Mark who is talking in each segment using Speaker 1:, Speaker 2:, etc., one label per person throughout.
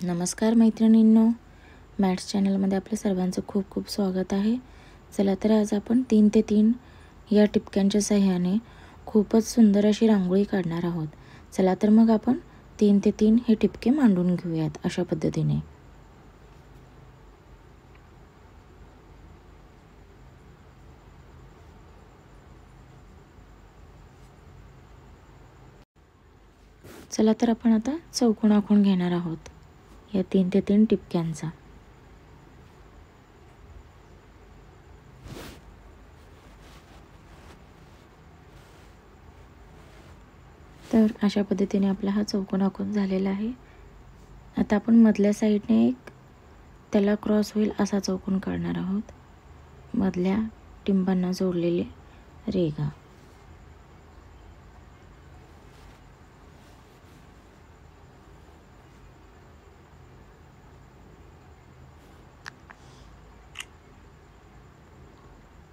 Speaker 1: नमस्कार मैत्रिणींनो, मॅट्स चॅनलमध्ये आपल्या सर्वांचं खूप खूप स्वागत आहे. चला तर आज आपण 3 ते 3 या टिपक्यांच्या सहाय्याने खूपच सुंदर अशी रांगोळी काढणार आहोत. चला तर मग आपण 3 ते 3 हे टिपके मांडून घेऊयात अशा पद्धतीने. चला तर आपण आता चौकोन आखून घेणार आहोत या 3 ते 3 टिपक्यांचा. तर अशा पद्धतीने आपला हा चौकोन आखून झालेला आहे. आता आपण मधल्या साईडने एक त्याला क्रॉस होईल असा चौकोन काढणार आहोत. मधल्या टिंबांना जोडलेले रेघा.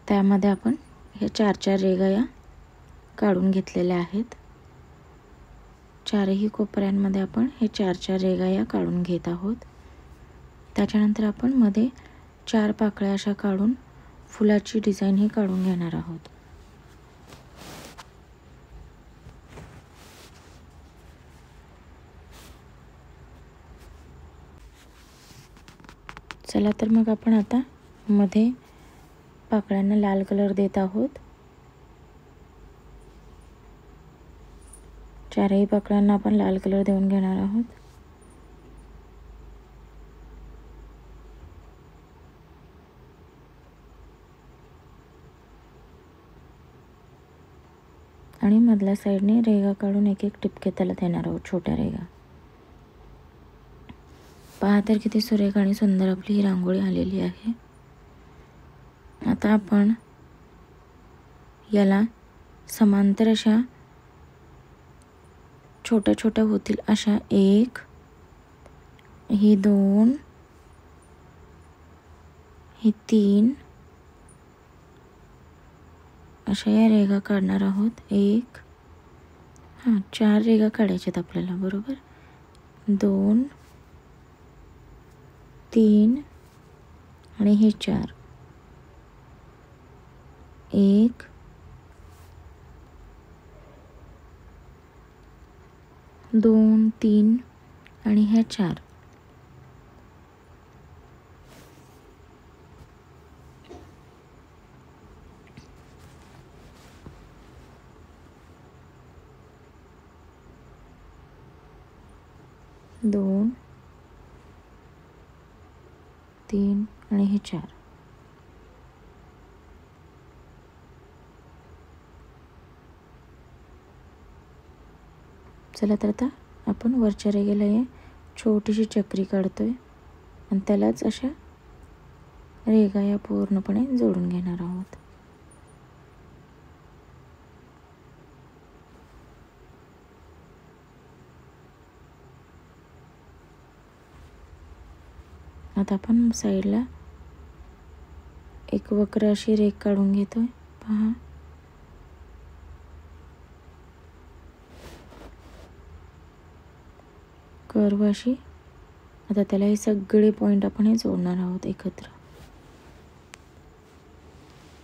Speaker 1: त्यामध्ये आपण हे 4-4 रेघा या काढून घेतलेल्या आहेत. चारही कोपऱ्यांमध्ये आपण हे 4-4 रेघा या काढून घेत आहोत. त्याच्यानंतर आपण मध्ये 4 पाकळ्या अशा काढून फुलाची डिझाईन ही काढून घेणार आहोत. चला तर मग आपण आता मध्ये पाकळ्यांना लाल कलर देत आहोत. चारही पाकळ्यांना आपण लाल कलर देऊन घेणार आहोत. आणि मधल्या साईडने रेघा काढून एक एक टिपके त्याला देणार आहोत, छोट्या रेघा. पहा तर किती सुरेख आणि सुंदर आपली ही रांगोळी आलेली आहे. आता आपण याला समांतर अशा छोट्या छोट्या होतील अशा 1, ही 2, ही 3 अशा या रेघा काढणार आहोत. 4 रेघा काढायच्यात आपल्याला, बरोबर. 2, 3 आणि हे 4. 1, 2, 3 आणि ह्या 4. दोन, 3 आणि हे 4. चला तर आता आपण वरच्या रेघेला हे छोटीशी चक्री काढतोय आणि त्यालाच अशा रेघा या पूर्णपणे जोडून घेणार आहोत. आता आपण साईडला एक वक्र अशी रेघ काढून घेतोय. पहा, कर्व अशी. आता त्याला हे सगळे पॉइंट आपण हे जोडणार आहोत एकत्र.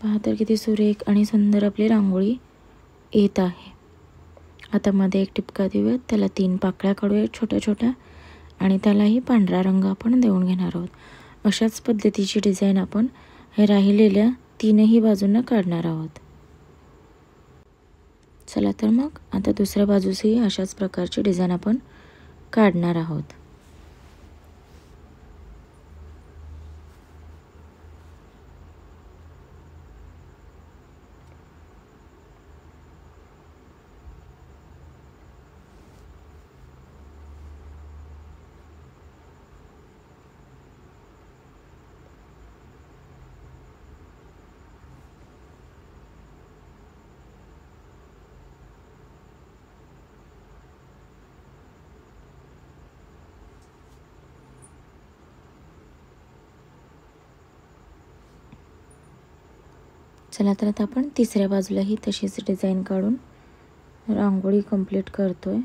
Speaker 1: पहा तर किती सुरेख आणि सुंदर आपली रांगोळी येत आहे. आता मध्ये एक टिपका देऊयात, त्याला 3 पाकळ्या काढूयात छोट्या छोट्या आणि त्यालाही पांढरा रंग आपण देऊन घेणार आहोत. अशाच पद्धतीची डिझाईन आपण हे राहिलेल्या 3ही बाजूंना काढणार आहोत. चला तर मग आता दुसऱ्या बाजूसही अशाच प्रकारची डिझाईन आपण काढणार आहोत. चला तर आता आपण तिसऱ्या बाजूलाही तशीच डिझाईन काढून रांगोळी कंप्लीट करतोय.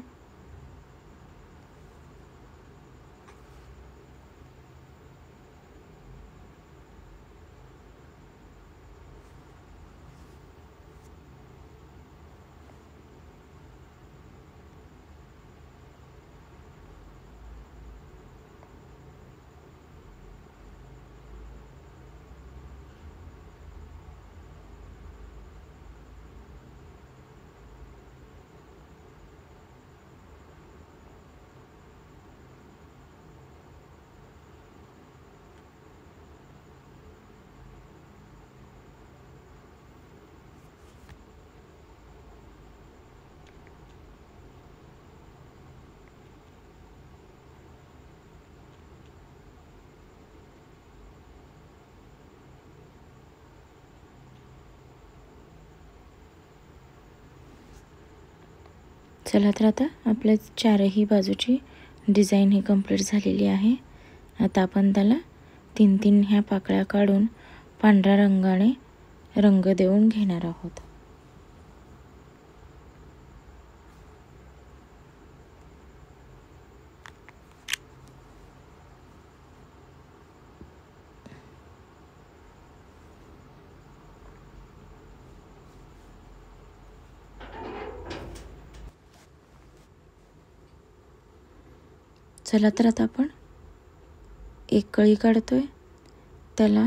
Speaker 1: चला तर आता आपल्या चारही बाजूची डिझाईन ही कंप्लीट झालेली आहे. आता आपण त्याला 3-3 ह्या पाकळ्या काढून पांढऱ्या रंगाने रंग देऊन घेणार आहोत. चला तर आता आपण एक कळी काढतोय, त्याला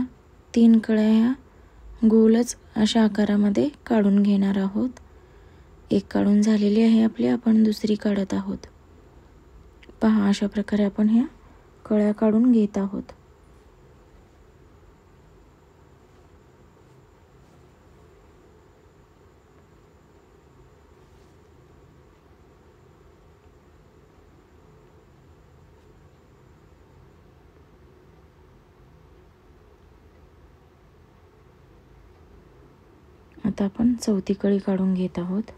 Speaker 1: 3 कळ्या ह्या गोलच अशा आकारामध्ये काढून घेणार आहोत. एक काढून झालेली आहे आपली, आपण दुसरी काढत आहोत. पहा, अशा प्रकारे आपण ह्या कळ्या काढून घेत आहोत. आता आपण चौथी कळी काढून घेत आहोत.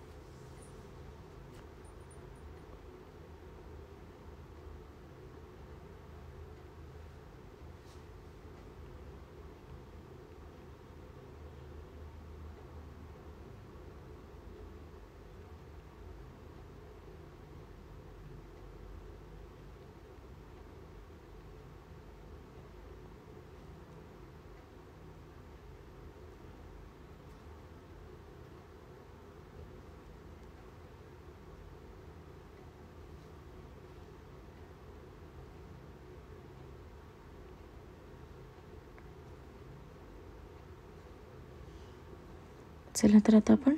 Speaker 1: चला तर आता आपण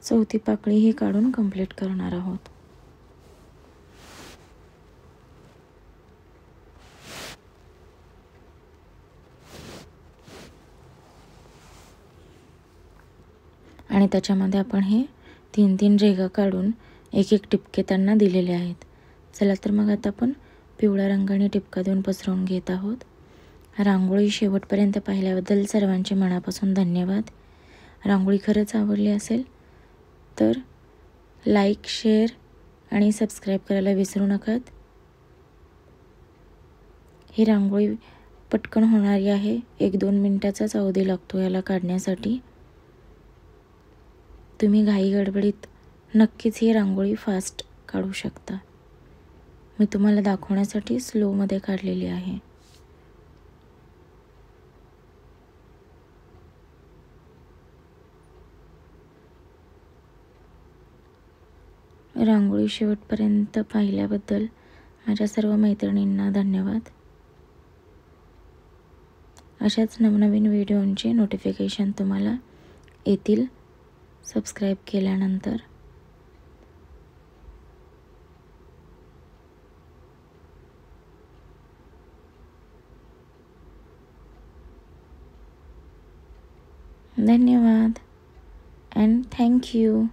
Speaker 1: चौथी पाकळी ही काढून कंप्लीट करणार आहोत. आणि त्याच्यामध्ये आपण हे 3-3 रेघा काढून एक एक टिपके त्यांना दिलेले आहेत. चला तर मग आता आपण पिवळ्या रंगाने टिपका देऊन पसरवून घेत आहोत. रांगोळी शेवटपर्यंत पाहिल्याबद्दल सर्वांचे मनापासून धन्यवाद. रांगोळी खरंच आवडली असेल तर लाईक, शेअर आणि सबस्क्राईब करायला विसरू नका. ही रांगोळी पटकन होणारी आहे. 1-2 मिनिटाचाच अवधी लागतो याला काढण्यासाठी. तुम्ही घाई गडबडीत नक्कीच ही रांगोळी फास्ट काढू शकता. मी तुम्हाला दाखवण्यासाठी स्लोमध्ये काढलेली आहे. रांगोळी शेवटपर्यंत पाहिल्याबद्दल माझ्या सर्व मैत्रिणींना धन्यवाद. अशाच नवनवीन व्हिडिओंचे नोटिफिकेशन तुम्हाला येतील सबस्क्राईब केल्यानंतर. धन्यवाद and thank you.